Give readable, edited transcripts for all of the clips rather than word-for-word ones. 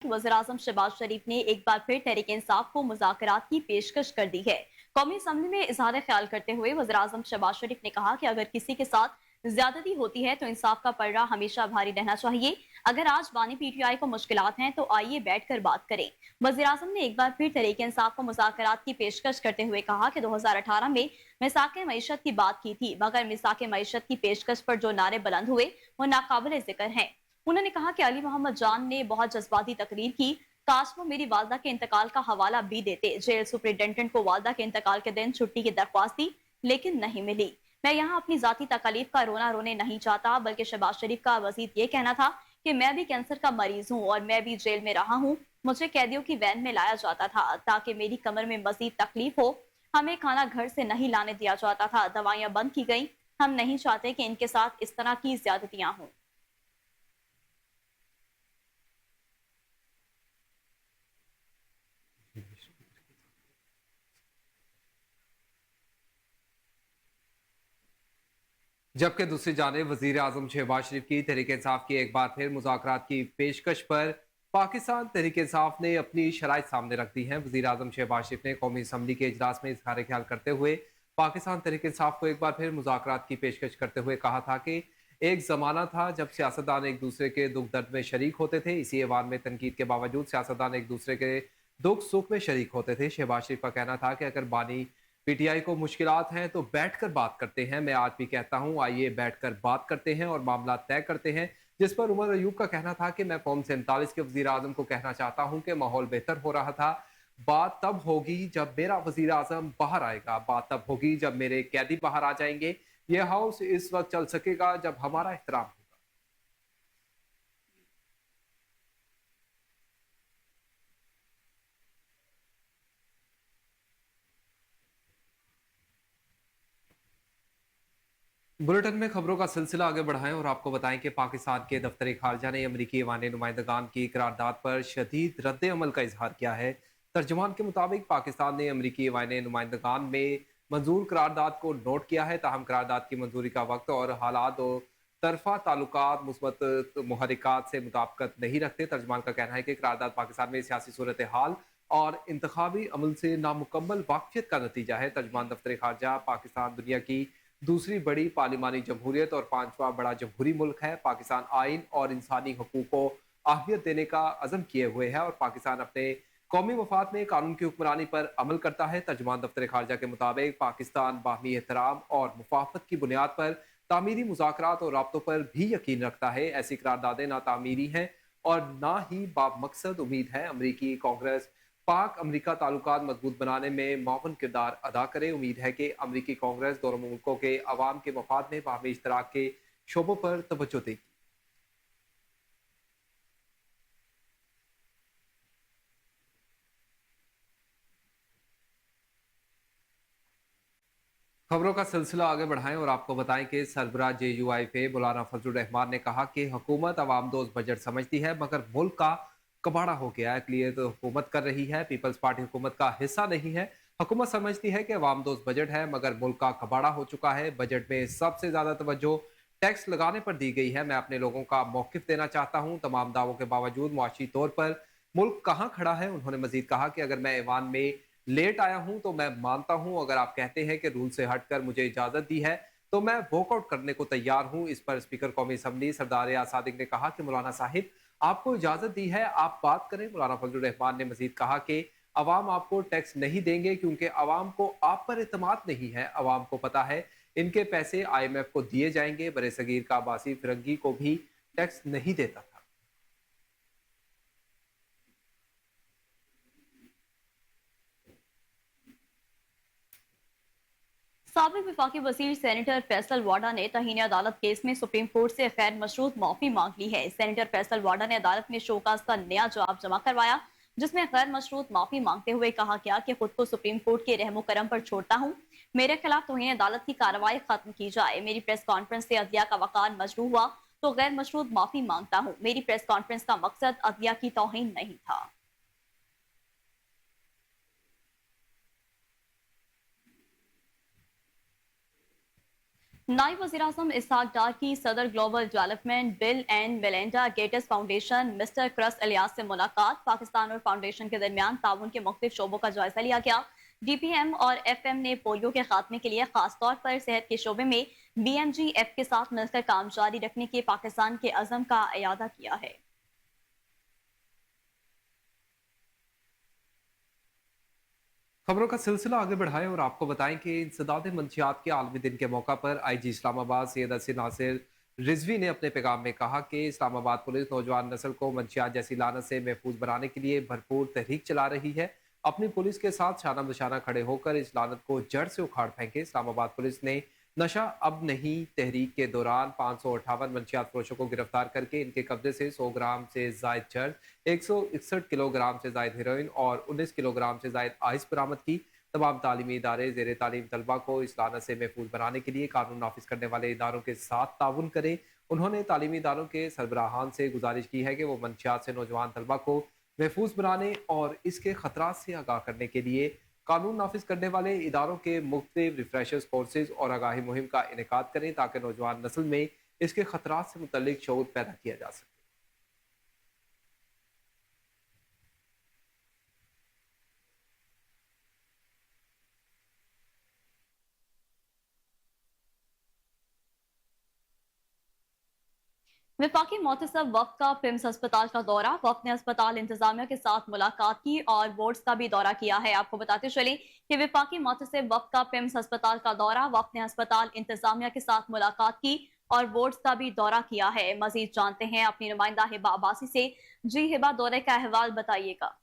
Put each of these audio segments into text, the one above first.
वज़ीर-ए-आज़म शहबाज शरीफ ने एक बार फिर तहरीक इंसाफ को मुज़ाकरात की पेशकश कर दी है। कौमी असम्बली में इज़हार ख्याल करते हुए वज़ीर-ए-आज़म शहबाज शरीफ ने कहा कि अगर किसी के साथ ज्यादती होती है तो इंसाफ का पलड़ा हमेशा भारी रहना चाहिए। अगर आज बानी पीटीआई को मुश्किलात हैं तो आइए बैठकर बात करें। वज़ीर-ए-आज़म ने एक बार फिर तहरीक इंसाफ को मुज़ाकरात की पेशकश करते हुए कहा कि 2018 में मिसाक़े मईशत की बात की थी, मगर मिसाक़े मईशत की पेशकश पर जो नारे बुलंद हुए वो नाकाबिले जिक्र हैं। उन्होंने कहा कि अली मोहम्मद जान ने बहुत जज्बाती तकरीर की। काश वो मेरी वालदा के इंतकाल का हवाला भी देते। जेल सुपरिटेंडेंट को वालदा के इंतकाल के दिन छुट्टी की दरख्वास्त दी, लेकिन नहीं मिली। मैं यहाँ अपनी जाती तकलीफ का रोना रोने नहीं चाहता, बल्कि शहबाज शरीफ का मजीद ये कहना था कि मैं भी कैंसर का मरीज हूँ और मैं भी जेल में रहा हूँ। मुझे कैदियों की वैन में लाया जाता था ताकि मेरी कमर में मजीद तकलीफ हो। हमें खाना घर से नहीं लाने दिया जाता था, दवाइयाँ बंद की गई। हम नहीं चाहते कि इनके साथ इस तरह की ज्यादतियां हों। जबकि दूसरी जानिब वजीर आजम शहबाज शरीफ की तहरीक इंसाफ की एक बार फिर मुज़ाकरात की पेशकश पर पाकिस्तान तहरीक इंसाफ ने अपनी शराइत सामने रख दी हैं। वजीर आजम शहबाज शरीफ ने कौमी असम्बली के इजलास में इजहार ख्याल करते हुए पाकिस्तान तहरीक इंसाफ को एक बार फिर मुज़ाकरात की पेशकश करते हुए कहा था कि एक ज़माना था जब सियासतदान एक दूसरे के दुख दर्द में शरीक होते थे। इसी ऐवान में तनकीद के बावजूद सियासतदान एक दूसरे के दुख सुख में शरीक होते थे। शहबाज शरीफ का कहना था कि अगर बानी पीटीआई को मुश्किलात हैं तो बैठकर बात करते हैं। मैं आज भी कहता हूं आइए बैठकर बात करते हैं और मामला तय करते हैं। जिस पर उमर अयूब का कहना था कि मैं फॉर्म 47 के वजीर आजम को कहना चाहता हूं कि माहौल बेहतर हो रहा था। बात तब होगी जब मेरा वजीर आजम बाहर आएगा, बात तब होगी जब मेरे कैदी बाहर आ जाएंगे। यह हाउस इस वक्त चल सकेगा जब हमारा एहतराम होगा। बुलेटिन में खबरों का सिलसिला आगे बढ़ाएं और आपको बताएं कि पाकिस्तान के दफ्तर खारजा ने अमरीकी ऐवान नुमाइंदगान की करारदाद पर शदीद रद्द अमल का इजहार किया है। तर्जुमान के मुताबिक पाकिस्तान ने अमरीकी ऐवान नुमाइंदगान में मंजूर करारदाद को नोट किया है, ताहम करारदाद की मंजूरी का वक्त और हालात और तरफा ताल्लुकात मुस्बत मुहरिकात से मुताबिकत नहीं रखते। तर्जुमान का कहना है कि करारदाद पाकिस्तान में सियासी सूरत हाल और इंतखाबी अमल से नामुकम्मल वाकफियत का नतीजा है। तर्जुमान दफ्तर खारजा पाकिस्तान दुनिया की दूसरी बड़ी पार्लिमानी जमहूरियत और पांचवा बड़ा जमहूरी मुल्क है। पाकिस्तान आइन और इंसानी हकूक को अहमियत देने का अज़म किए हुए है और पाकिस्तान अपने कौमी मफाद में कानून की हुक्मरानी पर अमल करता है। तर्जुमान दफ्तर खारजा के मुताबिक पाकिस्तान बाहमी एहतराम और मुफाफत की बुनियाद पर तामीरी मुज़ाकरात और राब्तों पर भी यकीन रखता है। ऐसी करारदादें ना तामीरी हैं और ना ही बाब मकसद। उम्मीद है अमरीकी कांग्रेस पाक अमरीका ताल्लुकात मजबूत बनाने में मावन किरदार अदा करे। उम्मीद है कि अमरीकी कांग्रेस दोनों मुल्कों के अवाम के मफाद में बाहमी इश्तराक के शोबों पर तवज्जो देगी। खबरों का सिलसिला आगे बढ़ाएं और आपको बताएं कि सरबराह JUIF मौलाना फजलुर रहमान ने कहा कि हुकूमत अवाम दोस्त बजट समझती है मगर मुल्क का कबाड़ा हो गया है। लिए तो हुकूमत कर रही है, पीपल्स पार्टी हुकूमत का हिस्सा नहीं है। हुकूमत समझती है कि अवाम दोस्त बजट है मगर मुल्क का कबाड़ा हो चुका है। बजट में सबसे ज्यादा तवज्जो टैक्स लगाने पर दी गई है। मैं अपने लोगों का मौकिफ देना चाहता हूँ। तमाम दावों के बावजूद मुआशी तौर पर मुल्क कहाँ खड़ा है। उन्होंने मजीद कहा कि अगर मैं ऐवान में लेट आया हूं तो मैं मानता हूं, अगर आप कहते हैं कि रूल से हटकर मुझे इजाजत दी है तो मैं वॉकआउट करने को तैयार हूं। इस पर स्पीकर कौमी असम्बली सरदार याद सादिक ने कहा कि मौलाना साहिब आपको इजाजत दी है, आप बात करें। मौलाना फजलुर रहमान ने मजीद कहा कि अवाम आपको टैक्स नहीं देंगे क्योंकि अवाम को आप पर एतमाद नहीं है। अवाम को पता है इनके पैसे IMF को दिए जाएंगे। बरे सगीर का अब्बासी फिरंगी को भी टैक्स नहीं देता था। साबिक वफाकी वजीर सेनेटर फैसल वाडा ने तहीन अदालत केस में सुप्रीम कोर्ट से गैर मशरूत माफी मांग ली है। सेनेटर फैसल वाडा ने अदालत में शोकाज का नया जवाब जमा करवाया, जिसमें गैर मशरूत माफी मांगते हुए कहा गया कि खुद को सुप्रीम कोर्ट के रहमो करम पर छोड़ता हूँ। मेरे खिलाफ तौहीन अदालत की कार्रवाई खत्म की जाए। मेरी प्रेस कॉन्फ्रेंस से अदलिया का वकार मजरू हुआ तो गैर मशरूत माफी मांगता हूँ। मेरी प्रेस कॉन्फ्रेंस का मकसद अदलिया की तौहीन नहीं था। नायब वज़ीर-ए-आज़म इसहाक डार की सदर global development bill and Melinda Gates foundation mister cross Ilyas से मुलाकात। पाकिस्तान और फाउंडेशन के दरमियान ताउन के मुख्तलिफ शोबों का जायजा लिया गया। DPM और FM ने पोलियो के खात्मे के लिए खास तौर पर सेहत के शोबे में BMGF के साथ मिलकर काम जारी रखने के पाकिस्तान के अज़म का इयादा किया है। खबरों का सिलसिला आगे बढ़ाएं और आपको बताएं कि इंसदाद मंशियात के आलमी दिन के मौका पर IG इस्लामाबाद सैयद असद नासिर रिजवी ने अपने पैगाम में कहा कि इस्लामाबाद पुलिस नौजवान नस्ल को मंशियात जैसी लानत से महफूज बनाने के लिए भरपूर तहरीक चला रही है। अपनी पुलिस के साथ शाना बशाना खड़े होकर इस लानत को जड़ से उखाड़ फेंके। इस्लामाबाद पुलिस ने नशा अब नहीं तहरीक के दौरान 558 मंशियात फरोशों को गिरफ्तार करके इनके कब्जे से 100 ग्राम से जायद चर्च, 161 किलोग्राम से जायद हेरोइन और 19 किलोग्राम से जायद आइस बरामद की। तमाम तालीमी इदारे जेर तालीम तलबा को इस लानत से महफूज बनाने के लिए कानून नाफिज करने वाले इदारों के साथ ताउन करें। उन्होंने तालीमी इदारों के सरबराहान से गुजारिश की है कि वो मंशियात से नौजवान तलबा को महफूज बनाने और इसके खतरात से आगाह करने के लिए कानून नाफिज करने वाले इदारों के मुख्तलिफ रिफ्रेशर्स कोर्सेज और आगाही मुहिम का इनेकाद करें ताकि नौजवान नस्ल में इसके खतरात से मुतल्लिक शऊर पैदा किया जा सके। वफाकी मोहतसब वफ़द का पिम्स अस्पताल का दौरा। वफ़द ने अस्पताल इंतजामिया के साथ मुलाकात की और वार्ड्स का भी दौरा किया है। आपको बताते चले कि वफाकी मोहतसब वफ़द का पिम्स अस्पताल का दौरा। वफ़द ने अस्पताल इंतजामिया के साथ मुलाकात की और वार्ड्स का भी दौरा किया है। मजीद जानते हैं अपनी नुमाइंदा हिबा अब्बासी से। जी हिबा, दौरे का अहवाल बताइएगा।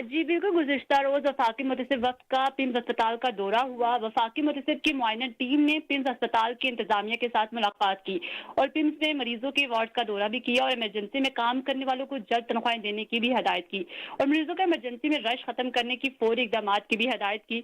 जी बिल्कुल, गुज़िश्ता रोज वफाकी मुतसिब वक्त का पिम्स अस्पताल का दौरा हुआ। वफाकी मुतसिब की मुआयना टीम ने पिम्स अस्पताल की इंतजामिया के साथ मुलाकात की और पिम्स में मरीजों के वार्ड का दौरा भी किया और इमरजेंसी में काम करने वालों को जल्द तनख्वाहें देने की भी हदायत की और मरीजों का इमरजेंसी में रश खत्म करने की फौरी इकदाम की भी हदायत की।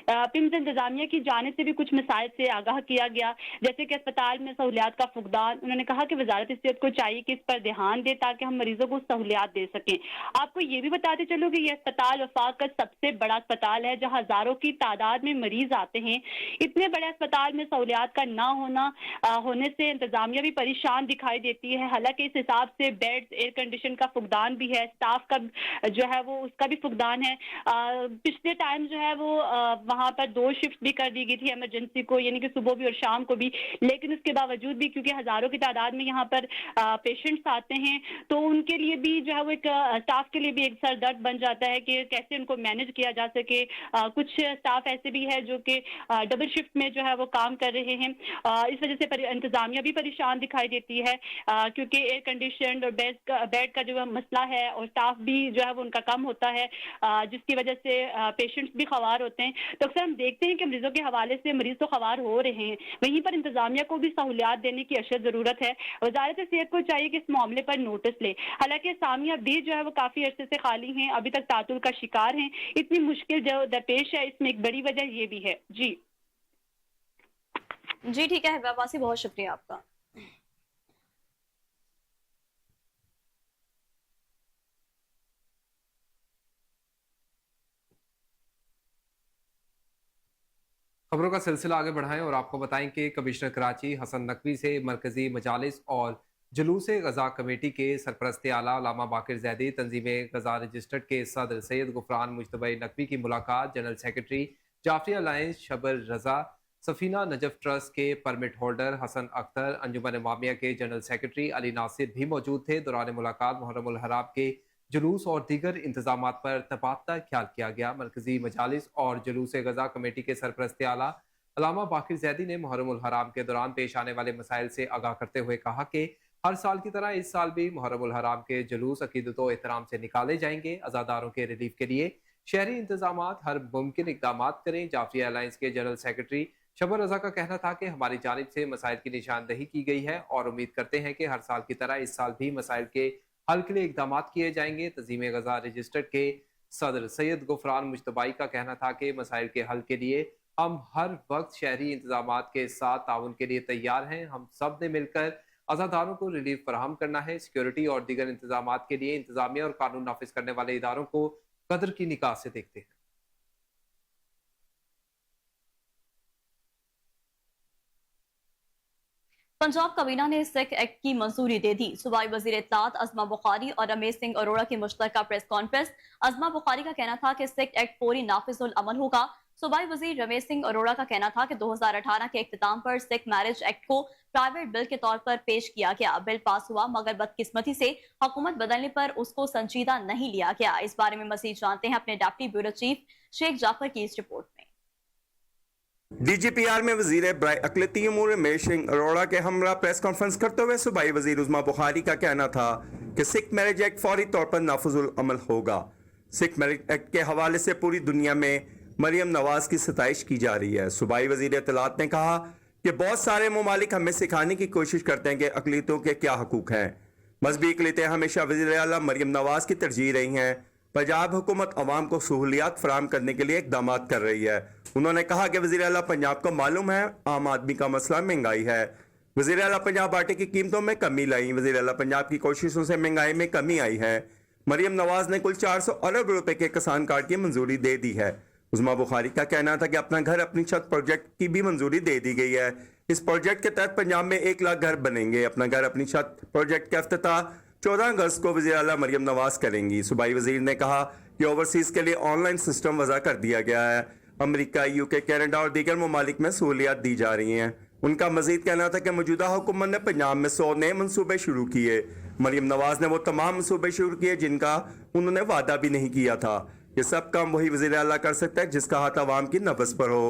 पिम्स इंतजामिया की जानिब से भी कुछ मसाइल से आगाह किया गया, जैसे कि अस्पताल में सहूलियात का फुकदान। उन्होंने कहा कि वजारत सेहत को चाहिए कि इस पर ध्यान दे ताकि हम मरीजों को सहूलियात दे सकें। आपको ये भी बताते चलो कि यह अस्पताल वफाक का सबसे बड़ा अस्पताल है जहां हजारों की तादाद में मरीज आते हैं। इतने बड़े अस्पताल में सहूलियात का ना होने से इंतजामिया भी परेशान दिखाई देती है। हालांकि इस हिसाब से बेड्स, एयर कंडीशन का फुकदान भी है, स्टाफ का जो है वो उसका भी फुकदान है। पिछले टाइम जो है वो वहां पर 2 शिफ्ट भी कर दी गई थी इमरजेंसी को, यानी कि सुबह भी और शाम को भी, लेकिन उसके बावजूद भी क्योंकि हजारों की तादाद में यहाँ पर पेशेंट्स आते हैं तो उनके लिए भी जो है वो एक स्टाफ के लिए भी एक सर दर्द बन जाता है कि कैसे उनको मैनेज किया जा सके। कुछ स्टाफ ऐसे भी है जो कि डबल शिफ्ट में जो है वो काम कर रहे हैं। इस वजह से इंतजामिया भी परेशान दिखाई देती है क्योंकि एयर कंडीशन और बेड का जो मसला है और स्टाफ भी जो है वो उनका कम होता है, जिसकी वजह से पेशेंट्स भी ख्वार होते हैं। तो अक्सर हम देखते हैं कि मरीजों के हवाले से मरीज तो ख्वार हो रहे हैं, वहीं पर इंतजामिया को भी सहूलियात देने की अशद जरूरत है। वजारत सेहत को चाहिए कि इस मामले पर नोटिस ले। हालांकि सामिया भी जो है वो काफी अरसे से खाली हैं, अभी तक तातुल का शिकार हैं। इतनी मुश्किल जो दरपेश है इसमें एक बड़ी वजह ये भी है। जी जी ठीक है हिबा अब्बासी, बहुत शुक्रिया आपका। खबरों का सिलसिला आगे बढ़ाएं और आपको बताएं कि कमिश्नर कराची हसन नकवी से मरकजी मजालिस और जुलूस गजा कमेटी के सरपरस्त आला अल्लामा बाकिर जैदी, तंजीम गजा रजिस्टर्ड के सदर सैयद गुफरान मुजतबा नकवी की मुलाकात, जनरल सेक्रेटरी जाफरी अलायंस शबर रजा, सफीना नजफ ट्रस्ट के परमिट होल्डर हसन अख्तर, अंजुमन इमामिया के जनरल सेक्रेटरी अली नासिर भी मौजूद थे। दौरान मुलाकात मुहर्रम उल हराम के जुलूस और दीगर इंतजाम पर तबादला ख्याल किया गया। मरकजी मजालिस और जुलूस गजा कमेटी के सरपरस्त आला अल्लामा बाकिर जैदी ने मुहर्रम उल हराम के दौरान पेश आने वाले मसाइल से आगाह करते हुए कहा कि हर साल की तरह इस साल भी मुहर्रम उल हराम के जुलूस अकीदत व एहतराम से निकाले जाएंगे। अजादारों के रिलीफ के लिए शहरी इंतजाम हर मुमकिन इकदाम करें। जाफरी अलायंस के जनरल सेक्रेटरी शबर रजा का कहना था कि हमारी जानिब से मसाइल की निशानदही की गई है और उम्मीद करते हैं कि हर साल की तरह इस साल भी मसाइल के हल के लिए इकदाम किए जाएंगे। तंजीम गजा रजिस्टर्ड के सदर सैयद गुफरान मुजतबाई का कहना था कि मसाइल के हल के लिए हम हर वक्त शहरी इंतजाम के साथ ताउन के लिए तैयार हैं। हम सब ने मिलकर अजादारों को रिलीफ फराहम करना है। सिक्योरिटी और दीगर इंतजाम के लिए इंतजामिया और कानून नाफिज करने वाले इदारों को कदर की निगाह से देखते हैं। पंजाब काबीना ने सिख एक्ट की मंजूरी दे दी। सूबाई वजीर इत्तलात अज़मा बुखारी और रमेश सिंह अरोड़ा की मुश्तरका प्रेस कॉन्फ्रेंस। अज़मा बुखारी का कहना था कि सिख एक्ट फौरी नाफिजुल अमल होगा। सूबाई वजीर रमेश सिंह अरोड़ा का कहना था कि 2018 के इख्तिताम पर सिख मैरिज एक्ट को प्राइवेट बिल के तौर पर पेश किया गया। बिल पास हुआ मगर बदकिस्मती से हुकूमत बदलने पर उसको संजीदा नहीं लिया गया। इस बारे में मजीद जानते हैं अपने deputy bureau chief Sheikh Jafar की इस रिपोर्ट में। DGPR में वजीर बराए अक़लियती उमूर रमेश सिंह अरोड़ा के हमरा प्रेस कॉन्फ्रेंस करते हुए सूबाई वजीर उज़्मा बुखारी का कहना था कि सिख मैरिज एक्ट फौरी तौर पर नाफिजुल अमल होगा। सिख मैरिज एक्ट के हवाले से पूरी दुनिया में मरियम नवाज की सताइश की जा रही है। सूबाई वजीर इत्तलात ने कहा कि बहुत सारे ममालिक हमें सिखाने की कोशिश करते हैं कि अक़लियतों के क्या हकूक हैं। मजहबी अक़लियतें हमेशा वज़ीर आला मरियम नवाज की तरजीह रही हैं। पंजाब हुकूमत अवाम को सहूलियात फराहम करने के लिए इक़दाम कर रही है। उन्होंने कहा कि वज़ीर आला पंजाब को मालूम है आम आदमी का मसला महंगाई है। वज़ीर आला पंजाब आटे की कीमतों में कमी लाई। वज़ीर आला पंजाब की कोशिशों से महंगाई में कमी आई है। मरियम नवाज ने कुल 400 अरब रुपए के किसान कार्ड की मंजूरी दे दी है। उज़्मा बुखारी का कहना था कि अपना घर अपनी छत प्रोजेक्ट की भी मंजूरी दे दी गई है। इस प्रोजेक्ट के तहत पंजाब में 1 लाख घर बनेंगे। अपना घर अपनी छत प्रोजेक्ट का इफ्तिताह 14 अगस्त को वज़ीर आला मरियम नवाज करेंगी। सूबाई वजीर ने कहा कि ओवरसीज के लिए ऑनलाइन सिस्टम वज़ा कर दिया गया है। अमेरिका, यूके, कनाडा और दीगर ममालिक में सहूलियात दी जा रही हैं। उनका मजीद कहना था कि मौजूदा हुकूमत ने पंजाब में 100 नए मनसूबे शुरू किए। मरियम नवाज ने वो तमाम मनसूबे शुरू किए जिनका उन्होंने वादा भी नहीं किया था। ये सब काम वही वज़ीर आला कर सकता है जिसका हाथ अवाम की नब्ज़ पर हो।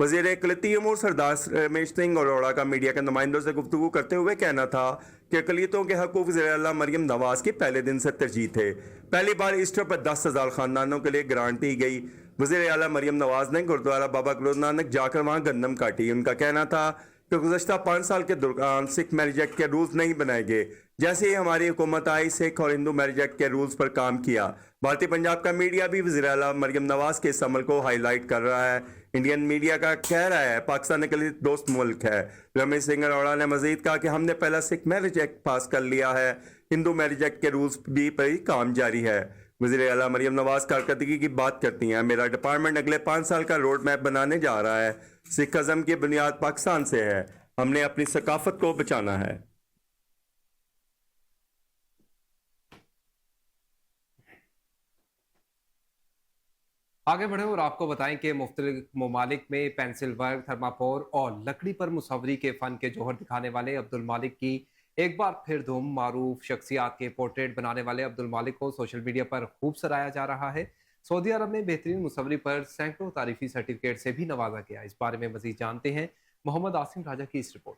वज़ीर अक़लियती उमूर सरदार रमेश सिंह अरोड़ा का मीडिया के नुमाइंदों से गुफ्तगू करते हुए कहना था कि अक़लियतों के हकूक़ वज़ीर आला मरियम नवाज की पहले दिन से तरजीह थे। पहली बार ईस्टर पर 10,000 खानदानों के लिए ग्रांट दी गई। वज़ीर आला मरियम नवाज ने गुरुद्वारा बाबा गुरु नानक जाकर वहाँ गंदम काटी। उनका कहना था कि गुज़श्ता 5 साल के दौरान सिख मैरिज एक्ट के रूल्स नहीं बनाए गए। जैसे ही हमारी हुकूमत आई, सिख और हिंदू मैरिज एक्ट के रूल्स पर काम किया। भारतीय पंजाब का मीडिया भी वज़ीर आला मरियम नवाज के इस अमल को हाईलाइट कर रहा है। इंडियन मीडिया का कह रहा है पाकिस्तान के लिए दोस्त मुल्क है। रमेश सिंह अरोड़ा ने मजीद कहा कि हमने पहला सिख मैरिज एक्ट पास कर लिया है। हिंदू मैरिज एक्ट के रूल्स भी पर ही काम जारी है। वज़ीर आला मरियम नवाज कारकर्दगी की बात करती हैं। मेरा डिपार्टमेंट अगले 5 साल का रोड मैप बनाने जा रहा है। सिख अज़म की बुनियाद पाकिस्तान से है। हमने अपनी सकाफत को बचाना है। आगे बढ़े और आपको बताएं कि मुख्तलिफ ममालिक में पेंसिल वर्क, थर्माकोल और लकड़ी पर मुसव्वरी के फन के जौहर दिखाने वाले अब्दुल मालिक की एक बार फिर धूम। मारूफ शख्सियात के पोर्ट्रेट बनाने वाले अब्दुल मालिक को सोशल मीडिया पर खूब सराहा जा रहा है। सऊदी अरब में बेहतरीन मुसव्वरी पर सैकड़ों तारीफी सर्टिफिकेट से भी नवाजा गया। इस बारे में मजीद जानते हैं मोहम्मद आसिम राजा की इस रिपोर्ट।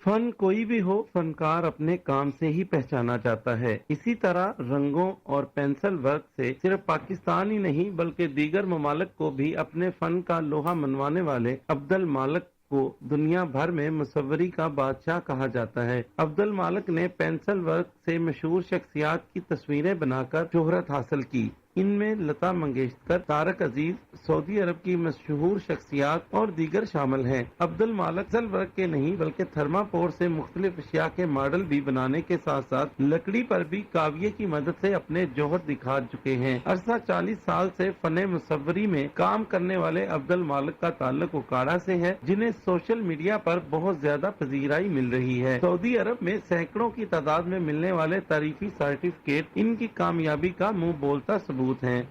फन कोई भी हो, फनकार अपने काम से ही पहचाना जाता है। इसी तरह रंगों और पेंसिल वर्क से सिर्फ पाकिस्तान ही नहीं बल्कि दीगर ममालिक को भी अपने फन का लोहा मनवाने वाले अब्दुल मालिक को दुनिया भर में मुसव्वरी का बादशाह कहा जाता है। अब्दुल मालिक ने पेंसिल वर्क से मशहूर शख्सियात की तस्वीरें बनाकर शोहरत हासिल की। इनमें लता मंगेशकर, तारक अजीज, सऊदी अरब की मशहूर शख्सियात और दीगर शामिल हैं। अब्दुल मालिक पेंसिल वर्क के नहीं बल्कि थर्माकोल से मुख्तलिफ अशिया के मॉडल भी बनाने के साथ साथ लकड़ी पर भी काविये की मदद से अपने जौहर दिखा चुके हैं। अरसा 40 साल से फने मुसव्वरी में काम करने वाले अब्दुल मालिक का ताल्लुक उकाड़ा से है, जिन्हें सोशल मीडिया पर बहुत ज्यादा पजीराई मिल रही है। सऊदी अरब में सैकड़ों की तादाद में मिलने वाले तारीफी सर्टिफिकेट इनकी कामयाबी का मुंह बोलता सबूत हैं।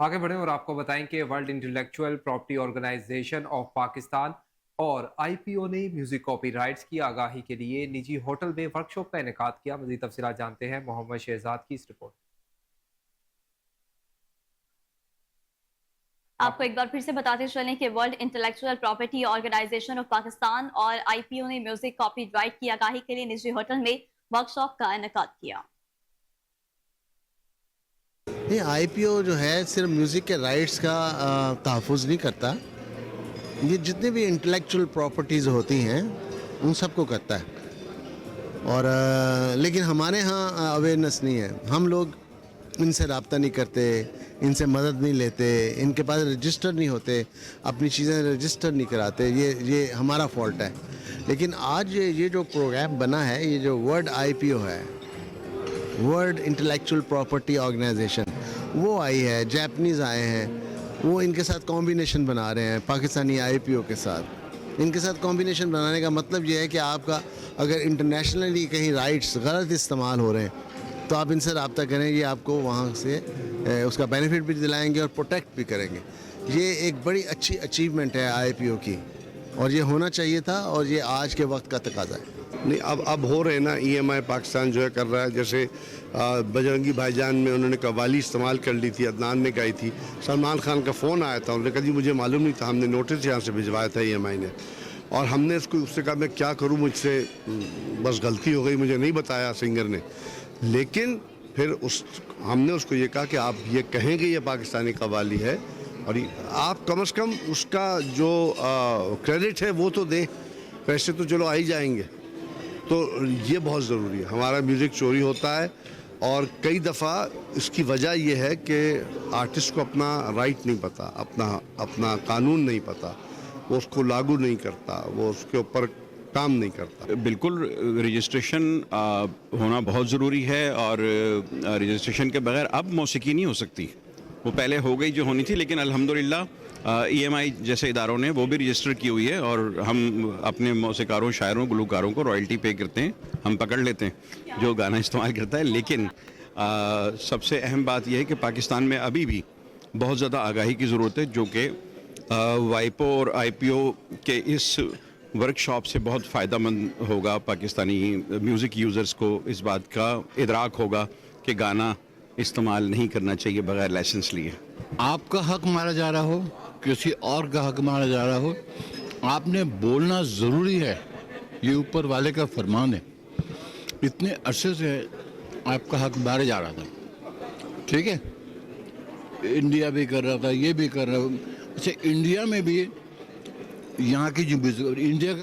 आगे बढ़े और आपको बताएं कि world intellectual property organisation of Pakistan और IPO ने म्यूजिक कॉपीराइट्स की आगाही के लिए निजी होटल में वर्कशॉप का इनेकाद किया। मजीद तफसीलात जानते हैं मोहम्मद शहजाद की इस रिपोर्ट। आपको एक बार फिर से बताते चलें कि world intellectual property organisation of Pakistan और IPO ने म्यूजिक कॉपीराइट की आगाही के लिए निजी होटल में वर्कशॉप का इनेकाद किया। ये IPO जो है सिर्फ म्यूज़िक के राइट्स का तहफ़्फ़ुज़ नहीं करता, ये जितने भी इंटेलेक्चुअल प्रॉपर्टीज़ होती हैं उन सबको करता है। और लेकिन हमारे यहाँ अवेयरनेस नहीं है। हम लोग इनसे रब्ता नहीं करते, इनसे मदद नहीं लेते, इनके पास रजिस्टर नहीं होते, अपनी चीज़ें रजिस्टर नहीं कराते। ये हमारा फॉल्ट है। लेकिन आज ये जो प्रोग्राम बना है, ये जो वर्ल्ड IPO है, वर्ल्ड इंटेलेक्चुअल प्रॉपर्टी ऑर्गेनाइजेशन, وہ آئی ہے، جیپنیز آئے ہیں، وہ ان کے ساتھ کمبینیشن بنا رہے ہیں پاکستانی آئی پی او کے ساتھ. ان کے ساتھ کمبینیشن بنانے کا مطلب یہ ہے کہ آپ کا اگر انٹرنیشنلی کہیں رائٹس غلط استعمال ہو رہے ہیں تو آپ ان سے رابطہ کریں، یہ آپ کو وہاں سے اس کا بینیفٹ بھی دلائیں گے اور پروٹیکٹ بھی کریں گے. یہ ایک بڑی اچھی اچیومنٹ ہے آئی پی او کی، اور یہ ہونا چاہیے تھا، اور یہ آج کے وقت کا تقاضا ہے. نہیں اب ہو رہے ہیں نا. ای ایم آئی پاکستان جو ہے کر رہا ہے. جیسے بجرنگی بھائی جان میں انہوں نے قوالی استعمال کر لی تھی، عدنان نے گائی تھی. سلمان خان کا فون آیا تھا، انہوں نے کہا جی مجھے معلوم نہیں تھا، ہم نے نوٹس یہاں سے بھجوایا تھا ای ایم آئی نے، اور ہم نے اس سے کہا میں کیا کروں، مجھ سے بس غلطی ہو گئی، مجھے نہیں بتایا سنگر نے. لیکن پھر ہم نے اس کو یہ کہا کہ آپ یہ کہیں گے یہ پاکستانی قوالی ہے، اور آپ کم از کم اس کا جو کریڈٹ ہے وہ تو دیں. پیسے تو چلو آ ہی جائیں گے. تو یہ بہت ضروری ہے. ہمارا میوزک چوری ہوتا ہے، اور کئی دفعہ اس کی وجہ یہ ہے کہ آرٹسٹ کو اپنا رائٹ نہیں پتہ، اپنا قانون نہیں پتہ، وہ اس کو لاگو نہیں کرتا، وہ اس کے اوپر کام نہیں کرتا. بالکل رجسٹریشن ہونا بہت ضروری ہے، اور رجسٹریشن کے بغیر اب موسیقی نہیں ہو سکتی. وہ پہلے ہو گئی جو ہونی تھی، لیکن الحمدللہ ای ایم آئی جیسے اداروں نے وہ بھی رجسٹر کی ہوئی ہے، اور ہم اپنے موسیقاروں، شاعروں، گلوکاروں کو رائلٹی پے کرتے ہیں. ہم پکڑ لیتے ہیں جو گانا استعمال کرتا ہے. لیکن سب سے اہم بات یہ ہے کہ پاکستان میں ابھی بھی بہت زیادہ آگاہی کی ضرورت ہے، جو کہ وائپو اور آئی پی او کے اس ورک شاپ سے بہت فائدہ مند ہوگا. پاکستانی میوزک یوزرز کو اس بات کا ادراک ہوگا کہ گانا استعمال نہیں کرنا چاہیے بغیر لائسنس لیے. آپ کا حق مارا جا رہا ہو، کسی اور کا حق مارا جا رہا ہو، آپ نے بولنا ضروری ہے. یہ اوپر والے کا فرمان ہے. اتنے عرصے سے آپ کا حق مارا جا رہا تھا، ٹھیک ہے. انڈیا بھی کر رہا تھا، یہ بھی کر رہا تھا. اچھا انڈیا میں بھی یہاں کی جو انڈیا کا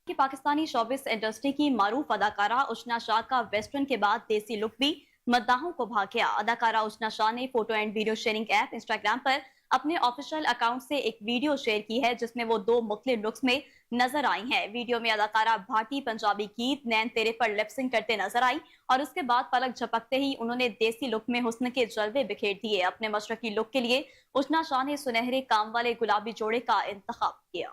کہ پاکستانی شوبز انڈسٹری کی معروف اداکارہ اشنا شاہ کا ویسٹرن کے بعد دیسی لک بھی مداحوں کو بھا گیا. اداکارہ اشنا شاہ نے photo and video sharing app Instagram پر اپنے آفیشیل اکاؤنٹ سے ایک ویڈیو شیئر کی ہے، جس میں وہ 2 مختلف لکس میں نظر آئی ہیں. ویڈیو میں اداکارہ بھارتی پنجابی گیت نین تیرے پر لپ سنگ کرتے نظر آئی، اور اس کے بعد پلک جھپکتے ہی انہوں نے دیسی لک میں حسن کے جلوے بکھیر دیے. اپنے مشرقی لک کے لیے اشنا شاہ نے سنہرے کام والے گلابی جوڑے کا انتخاب کیا.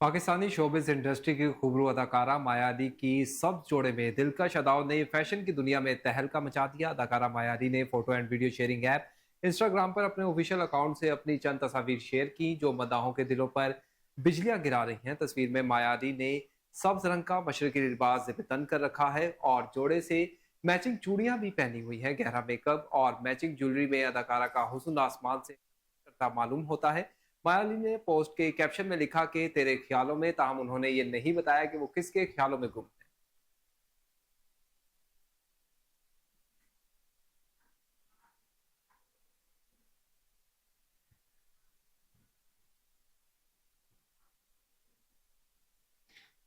پاکستانی شوبز انڈسٹری کی خوبرو اداکارہ مایا علی کی سبز جوڑے میں دلکش اداؤں نے فیشن کی دنیا میں تہلکہ مچا دیا. اداکارہ مایا علی نے photo and video sharing app Instagram پر اپنے آفیشیل اکاؤنٹ سے اپنی چند تصاویر شیئر کی جو مداحوں کے دلوں پر بجلیاں گرا رہی ہیں. تصویر میں مایا علی نے سبز رنگ کا مشرقی لباس زب تن کر رکھا ہے، اور جوڑے سے میچنگ چوڑیاں بھی پہنی ہوئی ہیں. گہرا میک اپ اور میچنگ جویلری میں اداکارہ کا حسن آسمان سے کرتا معلوم ہوتا ہے. مایا علی نے پوسٹ کے کیپشن میں لکھا کہ تیرے خیالوں میں، تاہم انہوں نے یہ نہیں بتایا کہ وہ کس کے خیالوں میں گم ہیں.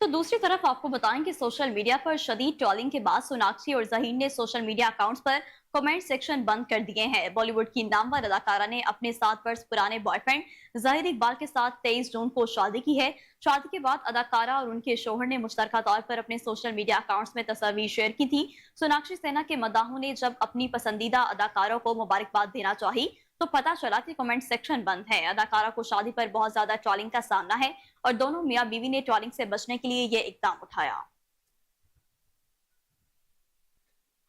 تو دوسری طرف آپ کو بتائیں کہ سوشل میڈیا پر شدید ٹرولنگ کے بعد سوناکشی اور ظہیر نے سوشل میڈیا اکاؤنٹس پر کمنٹ سیکشن بند کر دیے ہیں. بالی ووڈ کی نامور اداکارہ نے اپنے 7 برس پرانے بوائے فرینڈ ظاہر اقبال کے ساتھ 23 جون کو شادی کی ہے. شادی کے بعد اداکارہ اور ان کے شوہر نے مشترکہ طور پر اپنے سوشل میڈیا اکاؤنٹس میں تصاویر شیئر کی تھی. سوناکشی سنہا کے مداحوں نے جب اپنی پسندیدہ اداکاروں کو مبارکباد دینا چاہی تو پتہ چلا کہ کمنٹ سیکشن بند ہے. اداکارہ کو شادی پر بہت زیادہ ٹرولنگ کا سامنا ہے، اور دونوں میاں بیوی نے ٹرولنگ سے بچنے کے لیے یہ اقدام اٹھایا.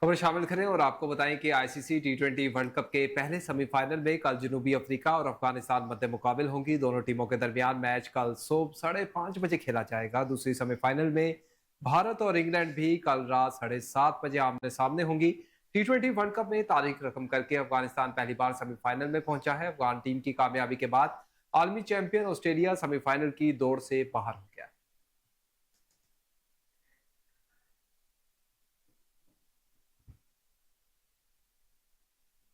خبر شامل کریں اور آپ کو بتائیں کہ آئی سی سی T20 ورلڈ کپ کے پہلے سیمی فائنل میں کل جنوبی افریقہ اور افغانستان مد مقابل ہوں گی. دونوں ٹیموں کے درمیان میچ کل صبح 5:30 بجے کھیلا جائے گا. دوسری سیمی فائنل میں بھارت اور انگلینڈ بھی کل رات 7:30 بجے آمنے سامنے ہوں گی. T20 ورلڈ کپ میں تاریخ رقم کر کے افغانستان پہلی بار سیمی فائنل میں پہنچا ہے. افغان ٹیم کی کامیابی کے بعد عالمی چیمپئن آسٹریلیا سیمی فائنل کی دوڑ سے باہر ہو گیا.